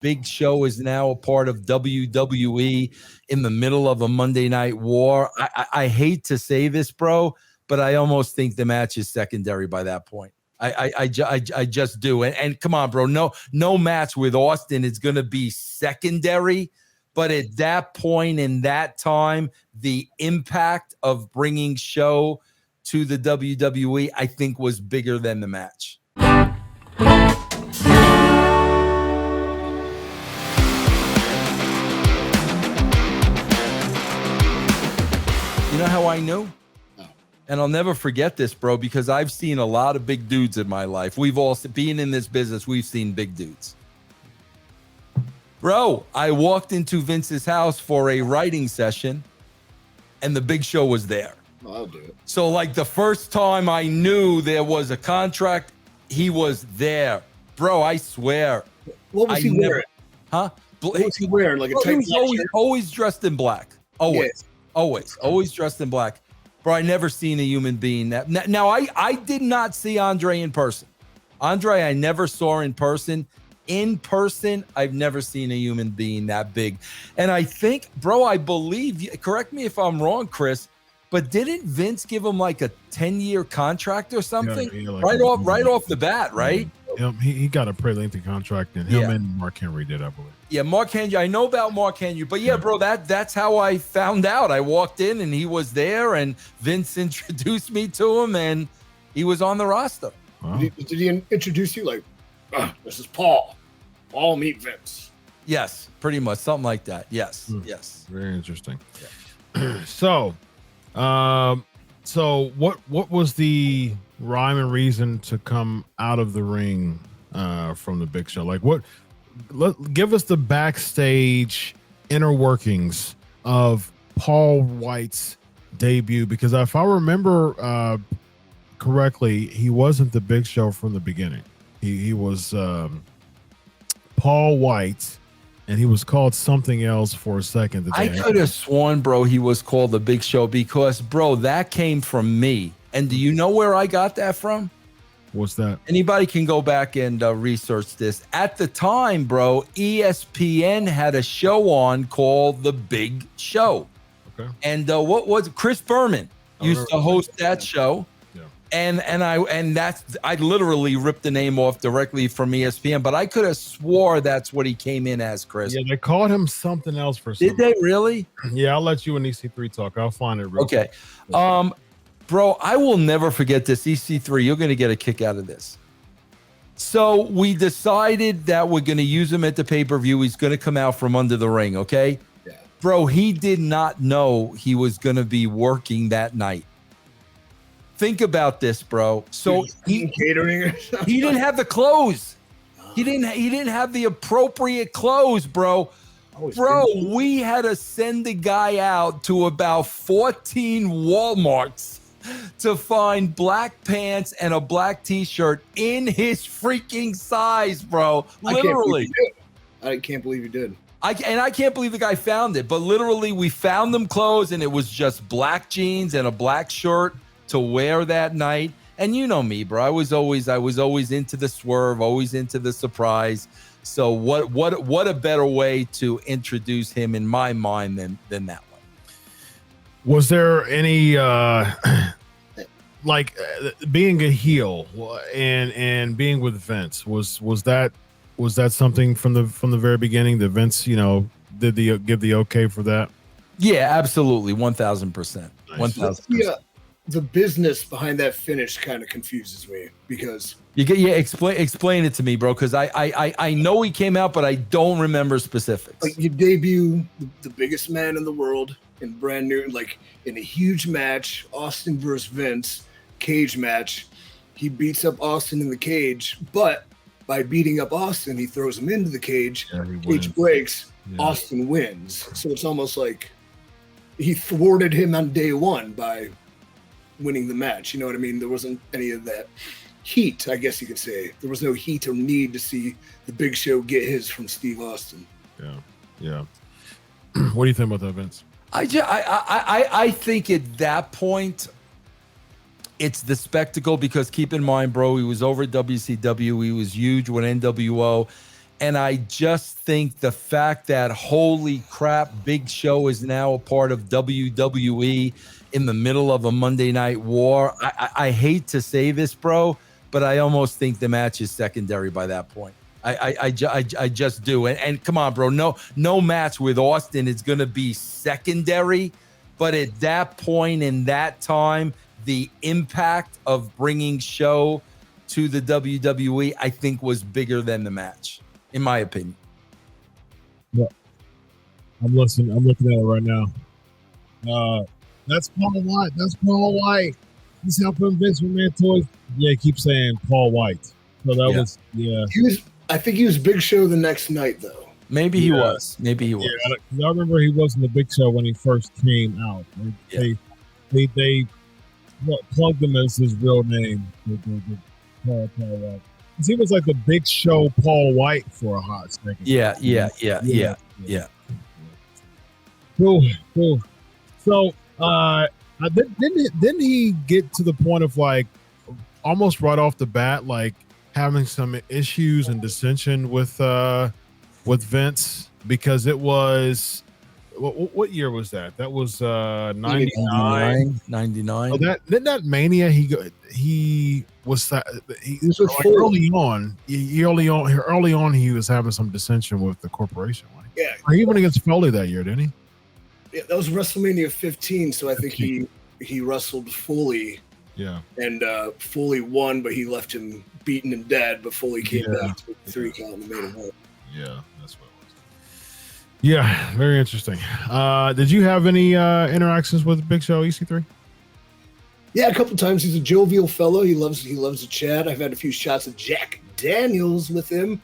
Big Show is now a part of WWE in the middle of a Monday Night War. I hate to say this, bro, but I almost think the match is secondary by that point. I just do. And come on, bro, no match with Austin is going to be secondary. But at that point in that time, the impact of bringing Show to the WWE, I think, was bigger than the match. You know how I knew? And I'll never forget this, bro, because I've seen a lot of big dudes in my life. We've all, being in this business, we've seen big dudes. Bro, I walked into Vince's house for a writing session, and the Big Show was there. Oh, I'll do it. So, like, the first time I knew there was a contract, he was there. Bro, I swear. What was he wearing? Huh? What was he wearing? Like a tight he was always dressed in black. Always. Yeah. Always dressed in black. Bro, I never seen a human being that. Now, I did not see Andre in person. Andre, I never saw in person. In person, I've never seen a human being that big. And I think, bro, I believe, correct me if I'm wrong, Chris, but didn't Vince give him like a 10-year contract or something? Yeah, like right off the bat, right? He got a pretty lengthy contract, and him and Mark Henry did, I believe. Yeah, Mark Henry. I know about Mark Henry, but yeah, bro, that's how I found out. I walked in and he was there, and Vince introduced me to him, and he was on the roster. Wow. Did he introduce you like, this is Paul? Paul, meet Vince. Yes, pretty much something like that. Yes, yes. Very interesting. Yeah. So what was the rhyme and reason to come out of the ring from the Big Show? Like, give us the backstage inner workings of Paul White's debut, because if I remember correctly, he wasn't the Big Show from the beginning. He was Paul White, and he was called something else for a second. I could have sworn, bro, he was called the Big Show because, bro, that came from me. And do you know where I got that from? What's that? Anybody can go back and research this. At the time, bro, ESPN had a show on called The Big Show. Okay. And what was Chris Berman used to host that show. And I literally ripped the name off directly from ESPN, but I could have swore that's what he came in as, Chris. Yeah, they called him something else for something. Did they really? Yeah, I'll let you and EC3 talk. I'll find it real quick. Bro, I will never forget this. EC3, you're going to get a kick out of this. So we decided that we're going to use him at the pay-per-view. He's going to come out from under the ring, okay? Yeah. Bro, he did not know he was going to be working that night. Think about this, bro. So he catering or something? He didn't have the clothes. He didn't have the appropriate clothes, bro. Bro, we had to send the guy out to about 14 Walmarts to find black pants and a black t-shirt in his freaking size, bro. Literally. I can't believe you did. I can't believe the guy found it, but literally we found them clothes and it was just black jeans and a black shirt to wear that night. And you know me, bro. I was always into the swerve, always into the surprise. So what a better way to introduce him in my mind than that one. Was there any being a heel and being with Vince, was that something from the very beginning that Vince, did give the okay for that? Yeah, absolutely. 1,000%. 1,000%. Yeah. The business behind that finish kind of confuses me because explain it to me, bro, because I know he came out, but I don't remember specifics. Like, you debut the biggest man in the world in brand new, like in a huge match, Austin versus Vince cage match. He beats up Austin in the cage, but by beating up Austin, he throws him into the cage. Cage breaks. Yeah. Austin wins. So it's almost like he thwarted him on day one by winning the match. You know what I mean? There wasn't any of that heat, I guess you could say. There was no heat or need to see the Big Show get his from Steve Austin. Yeah. What do you think about that, Vince? I think at that point, it's the spectacle, because keep in mind, bro, he was over at WCW. He was huge with NWO. And I just think the fact that, holy crap, Big Show is now a part of WWE in the middle of a Monday Night War. I hate to say this, bro, but I almost think the match is secondary by that point. I just do. And come on, bro, no match with Austin is going to be secondary. But at that point in that time, the impact of bringing Show to the WWE, I think, was bigger than the match, in my opinion. Yeah. I'm looking at it right now. That's Paul White. That's Paul White. He's helping Vince McMahon toys. Yeah, keep saying Paul White. So that was I think he was Big Show the next night, though. Maybe he was. Maybe he was. Yeah, I remember he wasn't the Big Show when he first came out. They plugged him as his real name. Paul White. He was like the Big Show Paul White for a hot second. Yeah. Cool. So, didn't he get to the point of like almost right off the bat, like having some issues and dissension with Vince, because it was what year was that? That was 99. Oh, that Mania. He was early on. Early on, he was having some dissension with the corporation. Yeah, or he went against Foley that year, didn't he? Yeah, that was WrestleMania 15. So I think he wrestled Foley. Yeah, and Foley won, but he left him beaten and dead. But Foley came back to the 3 count and made him win. Yeah, that's what it was. Yeah, very interesting. Did you have any interactions with Big Show EC3? Yeah, a couple times. He's a jovial fellow. He loves to chat. I've had a few shots of Jack Daniels with him,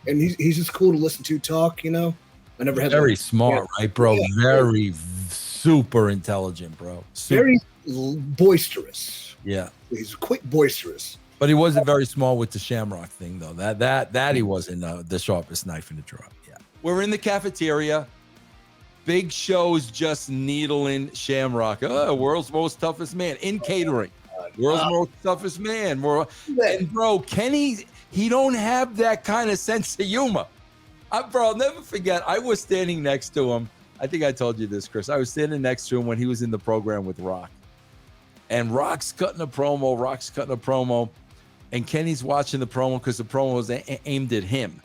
and he's just cool to listen to talk. You know, I never had very smart, right, bro? Yeah, very super intelligent, bro. Very boisterous. Yeah, he's quick, boisterous. But he wasn't very small with the Shamrock thing, though. That he wasn't the sharpest knife in the drawer. Yeah, we're in the cafeteria. Big Show's just needling Shamrock. World's most toughest man in catering. World's most toughest man. And bro, Kenny, he don't have that kind of sense of humor. Bro, I'll never forget. I was standing next to him. I think I told you this, Chris. I was standing next to him when he was in the program with Rock. And Rock's cutting a promo. And Kenny's watching the promo because the promo was aimed at him.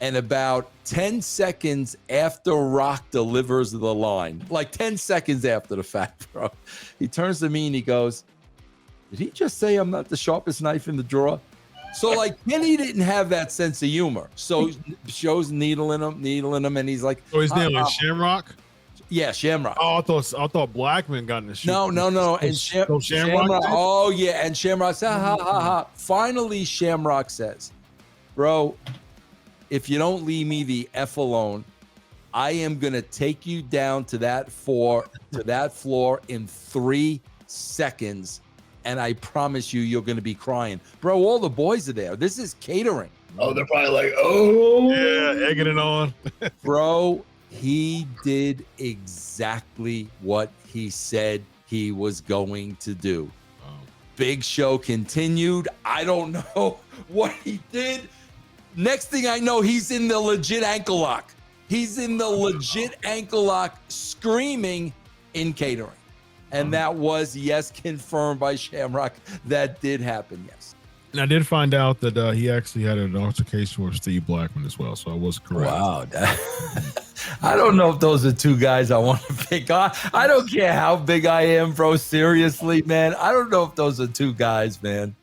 And about 10 seconds after Rock delivers the line, like 10 seconds after the fact, bro, he turns to me and he goes, "Did he just say I'm not the sharpest knife in the drawer?" So, like, Kenny didn't have that sense of humor. So, Show's needling him, and he's like, "Oh, he's needling Shamrock." Yeah, Shamrock. Oh, I thought Blackman got in the shoot. No. And Shamrock. Oh, yeah. And Shamrock said, ha. Finally, Shamrock says, "Bro, if you don't leave me the F alone, I am going to take you down to that floor in 3 seconds. And I promise you're going to be crying." Bro, all the boys are there. This is catering. Oh, they're probably like, oh. Yeah, egging it on. Bro, he did exactly what he said he was going to do. Oh. Big Show continued. I don't know what he did. Next thing I know, he's in the legit ankle lock. Screaming in catering. And that was, yes, confirmed by Shamrock. That did happen, yes. And I did find out that he actually had an altercation with Steve Blackman as well, so I was correct. Wow. I don't know if those are two guys I want to pick on. I don't care how big I am, bro. Seriously, man. I don't know if those are two guys, man.